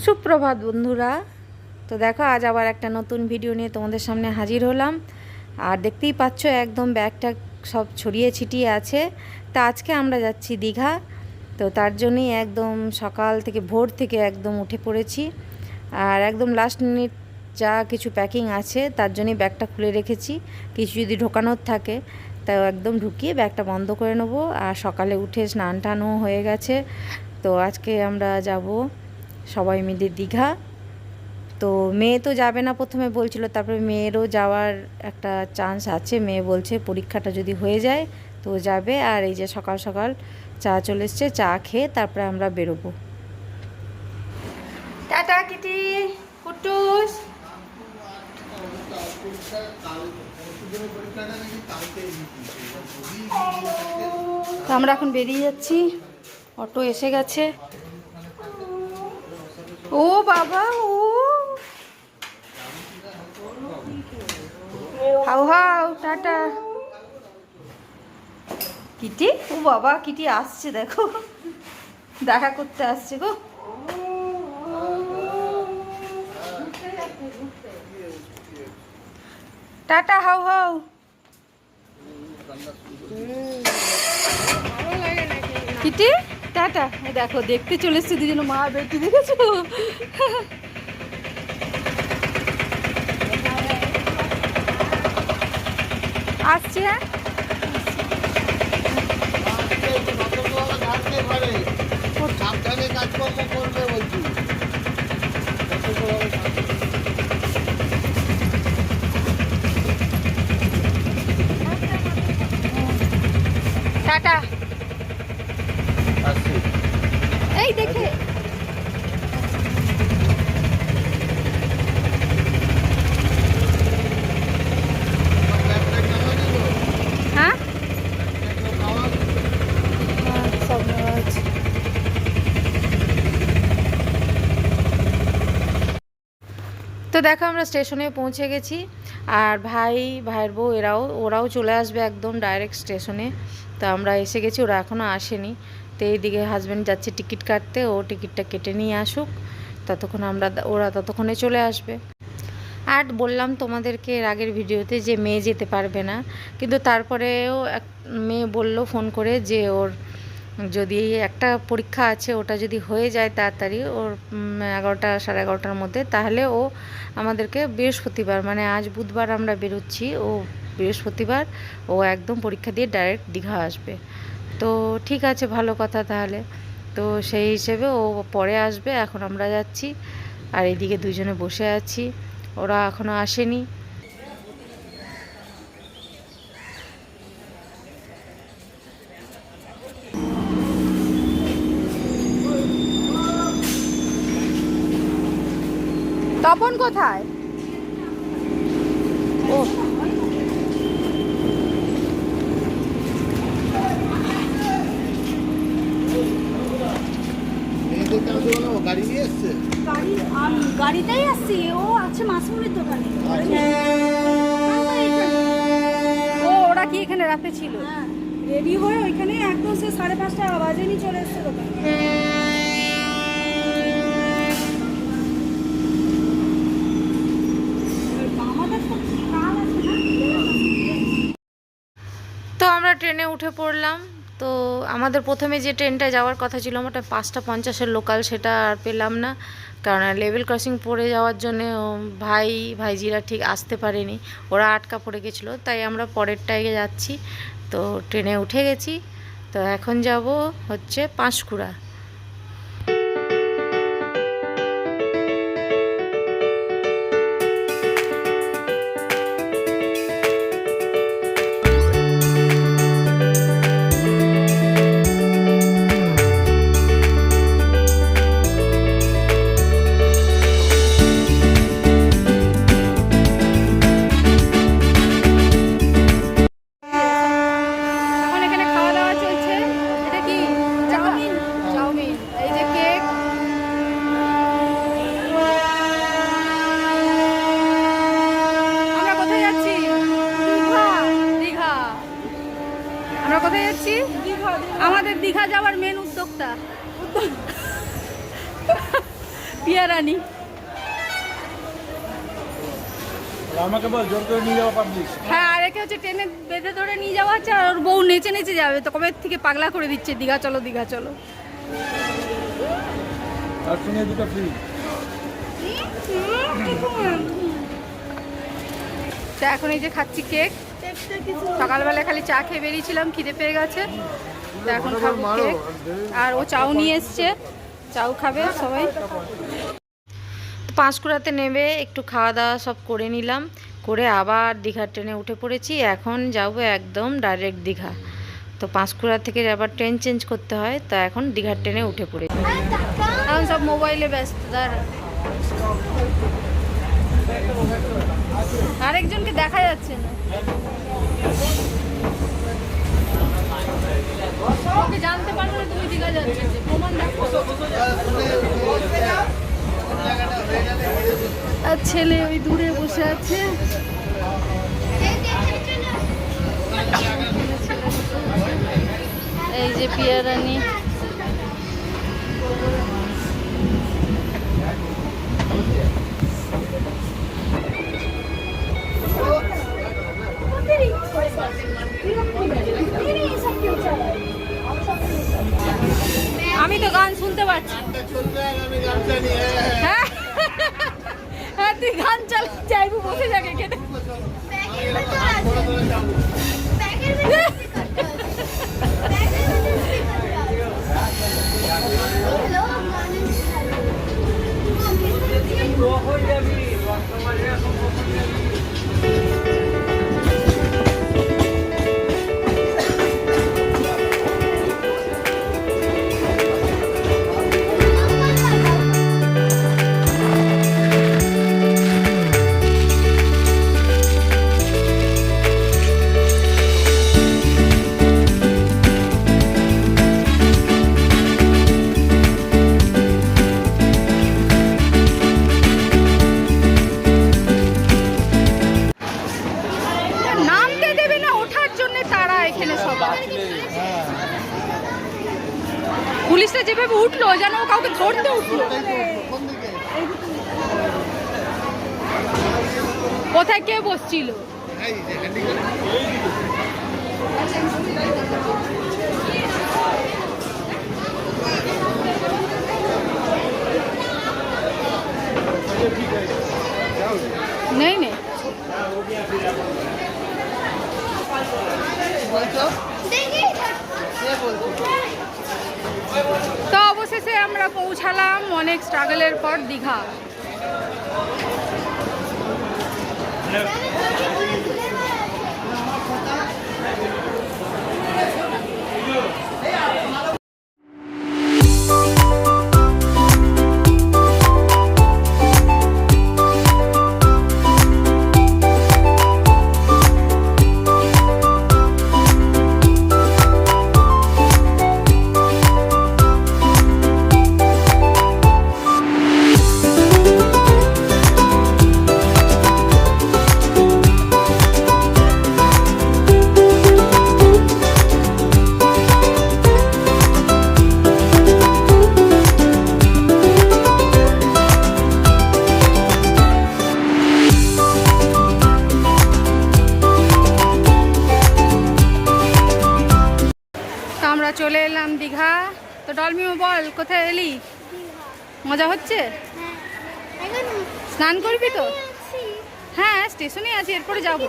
সুপ্রভাত বন্ধুরা। তো দেখো আজ আবার একটা নতুন ভিডিও নিয়ে তোমাদের সামনে হাজির হলাম। আর দেখতেই পাচ্ছ একদম ব্যাগটা সব ছড়িয়ে ছিটিয়ে আছে। তা আজকে আমরা যাচ্ছি দীঘা। তো তার জন্যই একদম সকাল থেকে ভোর থেকে একদম উঠে পড়েছি। আর একদম লাস্ট মিনিট যা কিছু প্যাকিং আছে তার জন্যই ব্যাগটা খুলে রেখেছি। কিছু যদি ঢোকানোর থাকে তাও একদম ঢুকিয়ে ব্যাগটা বন্ধ করে নেবো। আর সকালে উঠে স্নান টানও হয়ে গেছে। তো আজকে আমরা যাব সবাই মিলে দীঘা। তো মেয়ে তো যাবে না প্রথমে বলছিল, তারপরে মেয়েরও যাওয়ার একটা চান্স আছে। মেয়ে বলছে পরীক্ষাটা যদি হয়ে যায় তো যাবে। আর এই যে সকাল সকাল চা চলে এসছে, চা খেয়ে তারপরে আমরা বেরোবো। টাটা কিটি কুটুস। তো আমরা এখন বেরিয়ে যাচ্ছি, অটো এসে গেছে। ও বাবা, ও হাউ হাউ টাটা কিটি। ও বাবা, কিটি আসছে, দেখো দেখা করতে আসছে গো। টাটা হাউ হাউ। কিটি টাটা। দেখো দেখতে চলে এসছে দুজন মা বেটি, দেখেছো? আসছে। সাবধানে কাজকর্ম করবে বলছি। টাটা। এই দেখে হ্যাঁ সব নেওয়া আছে। তো দেখো আমরা স্টেশনে পৌঁছে গেছি। আর ভাইয়ের বউ ওরাও চলে আসবে একদম ডাইরেক্ট স্টেশনে। তো আমরা এসে গেছি, ওরা এখনও আসেনি। তো এইদিকে হাজব্যান্ড যাচ্ছে টিকিট কাটতে, ও টিকিটটা কেটে নিয়ে আসুক, ততক্ষণ ওরা ততক্ষণে চলে আসবে। আর বললাম তোমাদেরকে এর আগের ভিডিওতে যে মেয়ে যেতে পারবে না, কিন্তু তারপরেও মেয়ে বলল ফোন করে যে ওর যদি একটা পরীক্ষা আছে, ওটা যদি হয়ে যায় তাড়াতাড়ি ওর 11টা সাড়ে 11টার মধ্যে, তাহলে ও আমাদেরকে বৃহস্পতিবার, মানে আজ বুধবার আমরা বেরোচ্ছি, ও বৃহস্পতিবার ও একদম পরীক্ষা দিয়ে ডাইরেক্ট দীঘা আসবে। তো ঠিক আছে, ভালো কথা তাহলে। তো সেই হিসেবে ও পরে আসবে, এখন আমরা যাচ্ছি। আর এইদিকে দুজনে বসে আছি, ওরা এখনও আসেনি। তপন কোথায়? ও গাড়িতেই আসছি, ও আছে মাসুমের দোকানে। ও ওরা কি এখানে রাতে ছিল? রেডি হয়ে ওইখানে একদম সে 5:30টা বাজেনি চলে এসছে দোকানে। তো আমরা ট্রেনে উঠে পড়লাম। তো আমাদের প্রথমে যে ট্রেনটা যাওয়ার কথা ছিল, ওটা 5:50 লোকাল, সেটা আর পেলাম না। কারণ লেভেল ক্রসিং পড়ে যাওয়ার জন্য ভাইজিরা ঠিক আসতে পারেনি, ওরা আটকা পড়ে গেছিলো। তাই আমরা পরেরটায় যাচ্ছি। তো ট্রেনে উঠে গেছি। তো এখন যাব হচ্ছে পাঁশকুড়া। আমাদের দীঘা যাওয়ার মেন উদ্যোক্তা পিয়ারানি। আমাকে বল জোর করে নিয়ে যাওয়া পাবলিক। হ্যাঁ, আর একে হচ্ছে ট্রেনে বেঁধে ধরে নিয়ে যাওয়া হচ্ছে, আর ওর বউ নেচে নেচে যাবে। তো কবে থেকে পাগলা করে দিচ্ছে, দীঘা চলো দীঘা চলো। আর সঙ্গে দুটো ফ্রি। তো এখন এই যে খাচ্ছি কেক। সকালবেলা খালি চা খেয়ে বেরিয়েছিলাম, খিদে পেয়ে গেছে। তো এখন খাবো কেক। আর ও চাও নিয়ে এসছে, চাও খাবে সবাই। পাঁশকুড়াতে নেমে একটু খাওয়া দাওয়া সব করে নিলাম, করে আবার দীঘার ট্রেনে উঠে পড়েছি। এখন যাব একদম ডাইরেক্ট দীঘা। তো পাঁশকুড়া থেকে আবার ট্রেন চেঞ্জ করতে হয়, তো এখন দীঘার ট্রেনে উঠে পড়েছি। এখন সব মোবাইলে ব্যস্ত। দাঁড়া, আরেকজনকে দেখা যাচ্ছে না। ওকে জানতে পারবো না তুমি দীঘা যাচ্ছে, প্রমাণ দেখো। আর ছেলে ওই দূরে বসে আছে। এই যে পিয়ারানি। আমি তো গান শুনতে পাচ্ছি। হ্যাঁ হ্যাঁ, তুই গান চালিয়ে যাইবো, বসে যাকে খেতে। নামতে দেবে না, ওঠার জন্য তারা এখানে সবাই। পুলিশটা যেভাবে উঠলো যেন ও কাউকে ধরতে উঠলো। কোথায় কে বসছিল? নেই নেই। তো অবশেষে আমরা পৌঁছালাম অনেক স্ট্রাগলের পর দীঘা। আমরা চলে এলাম দীঘা। তো ডলমিও বল, কোথায় এলি? মজা হচ্ছে? স্নান করবি তো? হ্যাঁ, স্টেশনে আছি, এরপরে যাবো।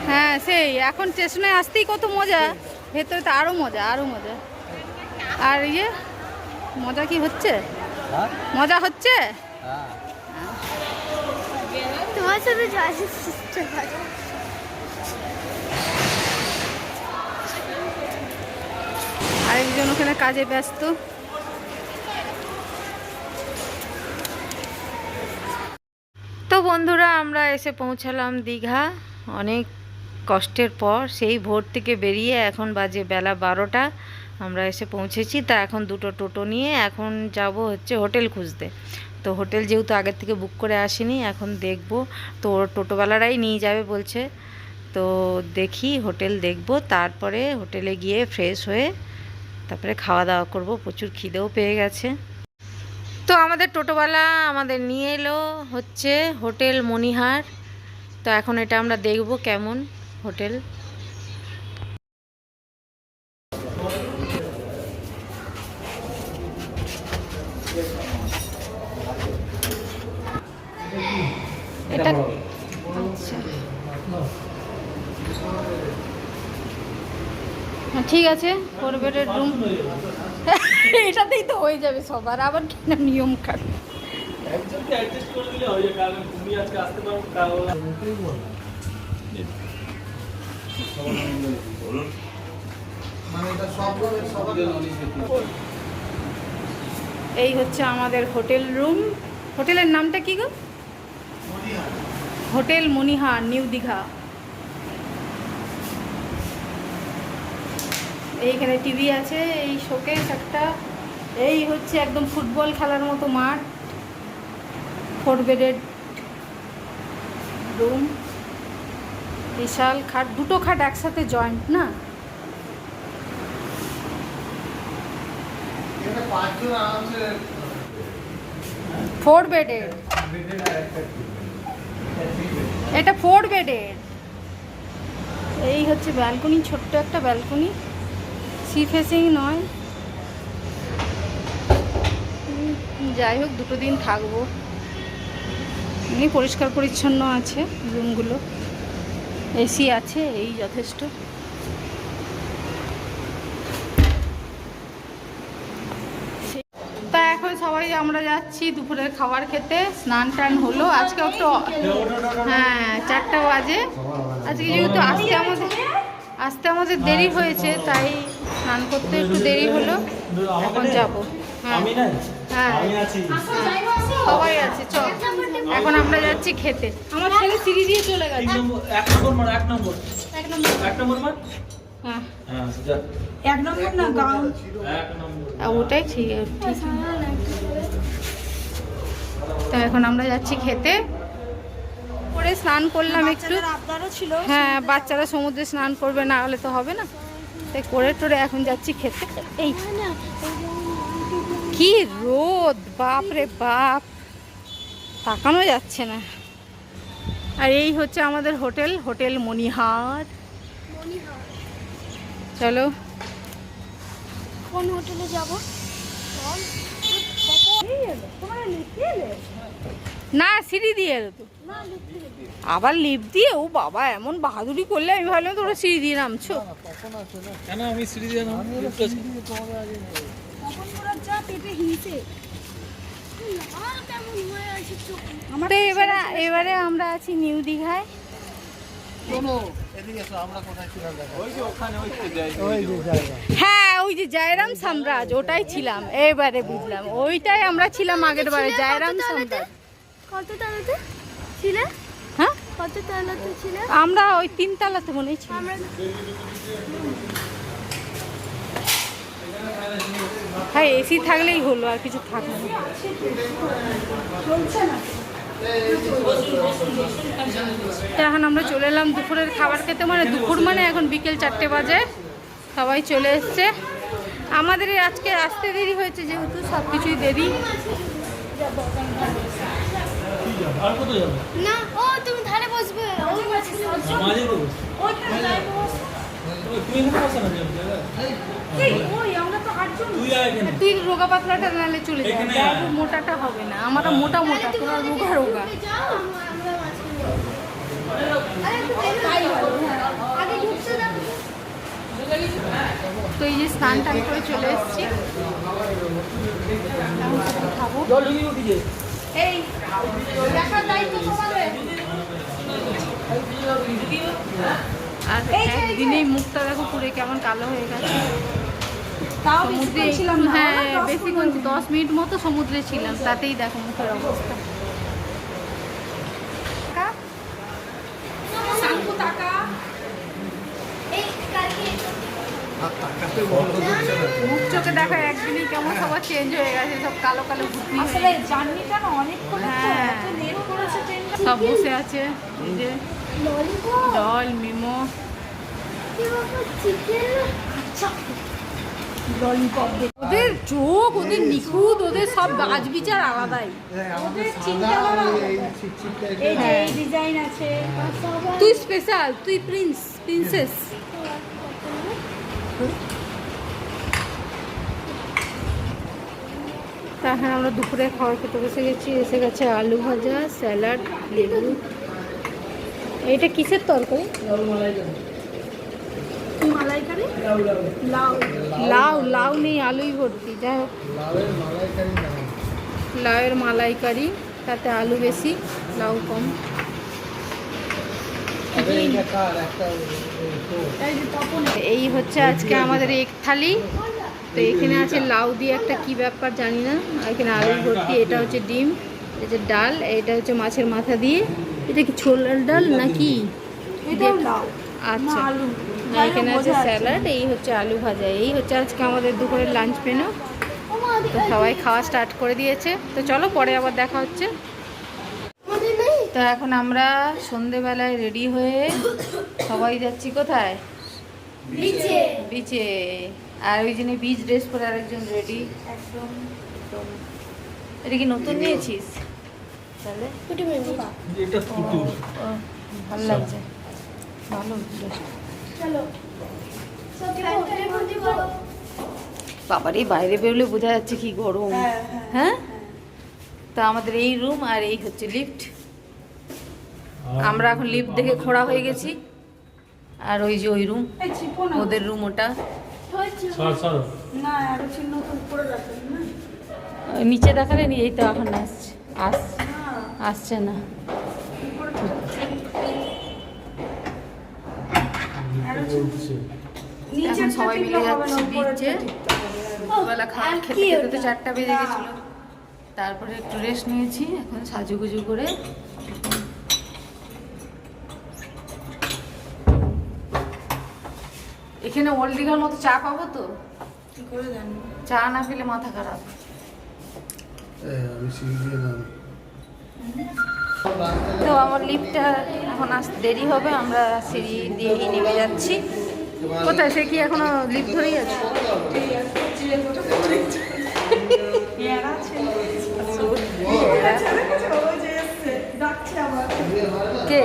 হ্যাঁ সেই, এখন স্টেশনে আসতেই কত মজা, ভেতরে তো আরো মজা, আরো মজা। আর ইয়ে মজা কি হচ্ছে? মজা হচ্ছে? তোমার সাথে আরেকজন ওখানে কাজে ব্যস্ত। তো বন্ধুরা, আমরা এসে পৌঁছালাম দীঘা অনেক কষ্টের পর। সেই ভোর থেকে বেরিয়ে এখন বাজে বেলা 12টা, আমরা এসে পৌঁছেছি। তা এখন দুটো টোটো নিয়ে এখন যাব হচ্ছে হোটেল খুঁজতে। তো হোটেল যেহেতু আগের থেকে বুক করে আসিনি, এখন দেখব। তো টোটোওয়ালারাই নিয়ে যাবে বলছে। তো দেখি হোটেল দেখব, তারপরে হোটেলে গিয়ে ফ্রেশ হয়ে তারপরে খাওয়া দাওয়া করব। প্রচুর খিদেও পেয়ে গেছে। তো আমাদের টোটোওয়ালা আমাদের নিয়ে এলো হচ্ছে হোটেল মণিহার। তো এখন এটা আমরা দেখব কেমন হোটেল। এটা আচ্ছা হ্যাঁ ঠিক আছে, 4 বেডের রুম। এটাতেই তো হয়ে যাবে সবার, আবার কেন নিয়ম কাট। একজনকে অ্যাডজাস্ট করে দিলে হয়ে যায়, কারণ তুমি আজকে আসতে পারো কাল। এই হচ্ছে আমাদের হোটেল রুম। হোটেলের নামটা কি গো? হোটেল মণিহার, নিউ দীঘা। এইখানে টিভি আছে, এই শোকেস একটা, এই হচ্ছে একদম ফুটবল খেলার মতো মাঠ, 4 বেডের রুম, বিশাল খাট, 2টো খাট একসাথে জয়েন্ট না? ফোর বেডের, এটা 4 বেডের। এই হচ্ছে ব্যালকনি, ছোট্ট একটা ব্যালকনি, সি ফেসিং নয়। যাই হোক, 2টো দিন থাকবো। এমনি পরিষ্কার পরিচ্ছন্ন আছে রুমগুলো, এসি আছে, এই যথেষ্ট। তা এখন সবাই আমরা যাচ্ছি দুপুরের খাবার খেতে। স্নান টান হলো আজকে একটু, হ্যাঁ 4টা বাজে। আজকে যেহেতু আসতে আমাদের দেরি হয়েছে, তাই স্নান করতে একটু দেরি হলো। এখন যাবো। হ্যাঁ হ্যাঁ সবাই আছে, চল এখন আমরা যাচ্ছি খেতে। আমার ছেলে সিঁড়ি দিয়ে চলে গেছে। 1 নম্বর হ্যাঁ হ্যাঁ যা 1 নম্বর না গাঁও, 1 নম্বর ওটাই ঠিক আছে। তো এখন আমরা যাচ্ছি খেতে। পরে স্নান করলাম একটু, হ্যাঁ বাচ্চারা সমুদ্রে স্নান করবে, না হলে তো হবে না। তাই করে টোরে এখন যাচ্ছি খেতে। এই কি রোদ, বাপ রে বাপ, তাকানো যাচ্ছে না। আর এই হচ্ছে আমাদের হোটেল, হোটেল মণিহার। চলো কোন হোটেলে যাব? না সিঁড়ি দিয়ে এলো তো, আবার লিফট দিয়ে। ও বাবা, এমন বাহাদুরি করলে আমি ভাবলাম তোরা সিঁড়ি দিয়ে নামছো। কেন আমি সিঁড়ি দিয়ে নাম তো এবারে আমরা আছি নিউ দীঘায়। হ্যাঁ ওই যে জয়রাম সাম্রাজ্য, ওটাই ছিলাম, এবারে বুঝলাম ওইটাই আমরা ছিলাম আগের বারে, জয়রাম সাম্রাজ্য। কত তালাতে ছিলে? হ্যাঁ কত তালাতে ছিলে? আমরা ওই 3 তলাতে মনে ছিল। আমরা হ্যাঁ এসি থাকলেই হলো, আর কিছু থাকবে না। তো এখন আমরা চলে এলাম দুপুরের খাবার খেতে, মানে দুপুর মানে এখন বিকেল 4টে বাজে। সবাই চলে এসছে। আমাদের আজকে আসতে দেরি হয়েছে, যেহেতু সব কিছুই দেরি। আর কত যাবে না, ও তুমি ধারে বসবে। ওই মাঝে বসে তুই এখানে বসা না জায়গা তুই আয় এখানে। তুই রোগা পাতলাটা নালে চলে যাবে, এখানে আর মোটাটা হবে না। আমরা মোটা মোটা, তোরা রোগা রোগা। যাও, আমরা মাঝখানে আরে একটু বের হও। আগে ঢুকতে দাও। তো এই যে স্নান টান করে চলে এসেছি, খাবো। জল ঢুকিয়ে উঠিয়ে এই দেখার দায়িত্ব তোমাদের। আর একদিনেই মুখটা দেখো পুরো কেমন কালো হয়ে গেছে। সমুদ্রে হ্যাঁ বেশিক্ষণ 10 মিনিট মতো সমুদ্রে ছিলাম, তাতেই দেখো মুখের অবস্থা। এই কালকে মুখ চোখে দেখা একদিনই কেমন সবার চেঞ্জ হয়ে গেছে, সব কালো কালো বুদ্ধি। আসলে জার্নিটা না অনেক হ্যাঁ লেট করেছে ট্রেনটা। সব বসে আছে, এই যে ললিপপ জল মিমো। কি বাবা চিকেন। ললিপপ ওদের চোখ, ওদের নিখুঁত, ওদের সব বাজ বিচার আলাদাই। ওদের চিন্তাধারা এই যে এই ডিজাইন আছে তুই স্পেশাল, তুই প্রিন্সেস। তাহলে আমরা দুপুরে খাবার খেতে বসে গেছি। এসে গেছে আলু ভাজা, স্যালাড, লেবু। এটা কিসের তরকারি? মালাইকারি লাউ। লাউ নেই, আলুই ভর্তি। যাই হোক, লাউয়ের মালাইকারি, তাতে আলু বেশি, লাউ কম। এই হচ্ছে আজকে আমাদের এক থালি। তো এখানে আছে লাউ দিয়ে একটা কি ব্যাপার জানি না, আর এখানে আলু ভর্তি। এটা হচ্ছে ডিম, এটা হচ্ছে ডাল, এটা হচ্ছে মাছের মাথা দিয়ে। এটা কি ছোলার ডাল নাকি? এটাও লাউ আচ্ছা, আলু আর এখানে আছে স্যালাড, এই হচ্ছে আলু ভাজা। এই হচ্ছে আজকে আমাদের দুপুরের লাঞ্চ মেনু। তো সবাই খাওয়া স্টার্ট করে দিয়েছে। তো চলো পরে আবার দেখা হচ্ছে। তো এখন আমরা সন্ধেবেলায় রেডি হয়ে সবাই যাচ্ছি কোথায়? বিচে। আর ওই জন্য বিচ ড্রেস পরে আরেকজন রেডি একদম। এটা কি নতুন নিয়েছিস? তাহলে এটা পুতুল। ও, ভালো লাগছে, ভালো dress। বাবারে বাইরে বেরোলে বোঝা যাচ্ছে কি গরম। হ্যাঁ, তো আমাদের এই রুম আর এই হচ্ছে লিফট। আমরা এখন লিফট দেখে খোঁড়া হয়ে গেছি। আর ওই যে ওই রুম, ওদের রুম ওটা। সর না আরো চিহ্ন করে রাখেন না নিচে দেখালে এই তো এখন আসছে না। এখন সবাই মিলে যাচ্ছি বিচে। বেলা খাবার খেতে খেতে তো 4টা বেজে গেছিলো। তারপরে একটু রেস্ট নিয়েছি, এখন সাজুগুজু করে এখানে ওল্ড দীঘার মতো চা পাবো তো? কি করে জানবো? চা না পেলে মাথা খারাপ। তো আমার লিফটটা এখন আসতে দেরি হবে, আমরা সিঁড়ি দিয়েই নেমে যাচ্ছি। কোথায় সে কি এখনো লিফট ধরেই আছে? কে?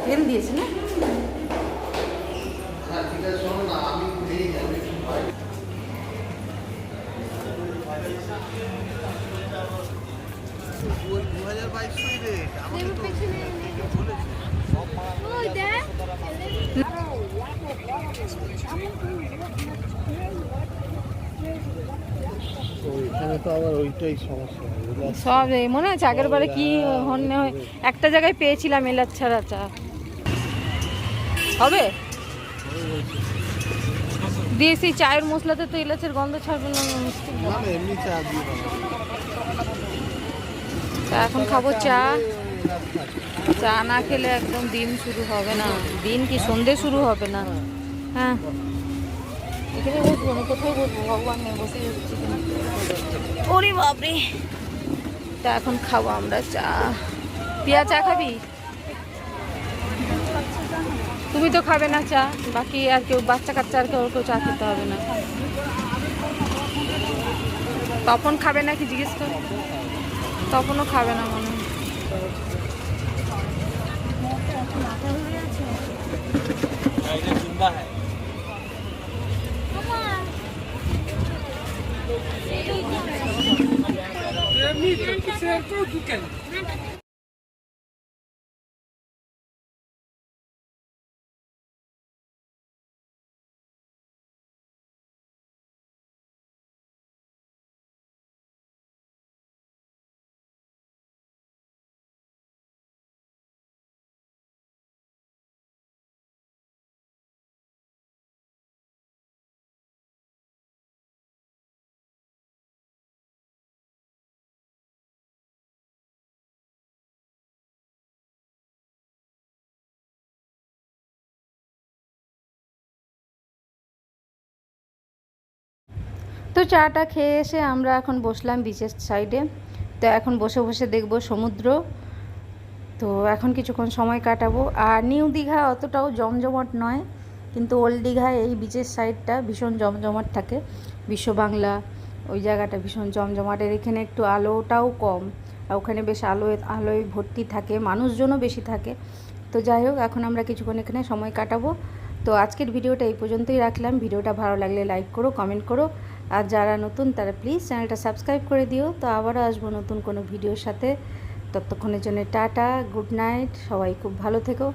তেল দিয়েছে না? ওই দেখ এখানে তো আবার ওইটাই সমস্যা। সব এই মনে আছে আগের বারে কি একটা জায়গায় পেয়েছিলাম এলাচ ছাড়া চা। হবে দিয়েছি চায়ের মশলাতে তো এলাচের গন্ধ ছাড়বে না, মিষ্টি। এমনি চা দিয়ে তা এখন খাবো চা। চা না খেলে একদম দিন শুরু হবে না, দিন কি সন্ধে শুরু হবে না। হ্যাঁ, এখানে বসবো না, কোথায় বসবো ভগবান নেই, বসে যাচ্ছি। ওরে বাপরে। তা এখন খাবো আমরা চা। পিয়া চা খাবি? তুমি তো খাবে না চা, বাকি আর কেউ বাচ্চা কাচ্চা আর কেউ চা খেতে হবে না। তপন খাবে নাকি জিজ্ঞেস কর। তপনও খাবে না মনে হয়। जिंदा है। তো চাটা খেয়ে এসে আমরা এখন বসলাম বিচের সাইডে। তো এখন বসে বসে দেখব সমুদ্র। তো এখন কিছুক্ষণ সময় কাটাবো। আর নিউ দীঘা অতটাও জমজমাট নয়, কিন্তু ওল্ড দীঘায় এই বিচের সাইডটা ভীষণ জমজমাট থাকে। বিশ্ব বাংলা ওই জায়গাটা ভীষণ জমজমাটের, এখানে একটু আলোটাও কম, আর ওখানে বেশ আলোয় ভর্তি থাকে, মানুষজনও বেশি থাকে। তো যাই হোক, এখন আমরা কিছুক্ষণ এখানে সময় কাটাবো। তো আজকের ভিডিওটা এই পর্যন্তই রাখলাম। ভিডিওটা ভালো লাগলে লাইক করো, কমেন্ট করো, আর যারা নতুন তারা প্লিজ চ্যানেলটা সাবস্ক্রাইব করে দিও। তো আবারও আসবো নতুন কোনো ভিডিওর সাথে। ততক্ষণের জন্য টাটা, গুড নাইট, সবাই খুব ভালো থেকো।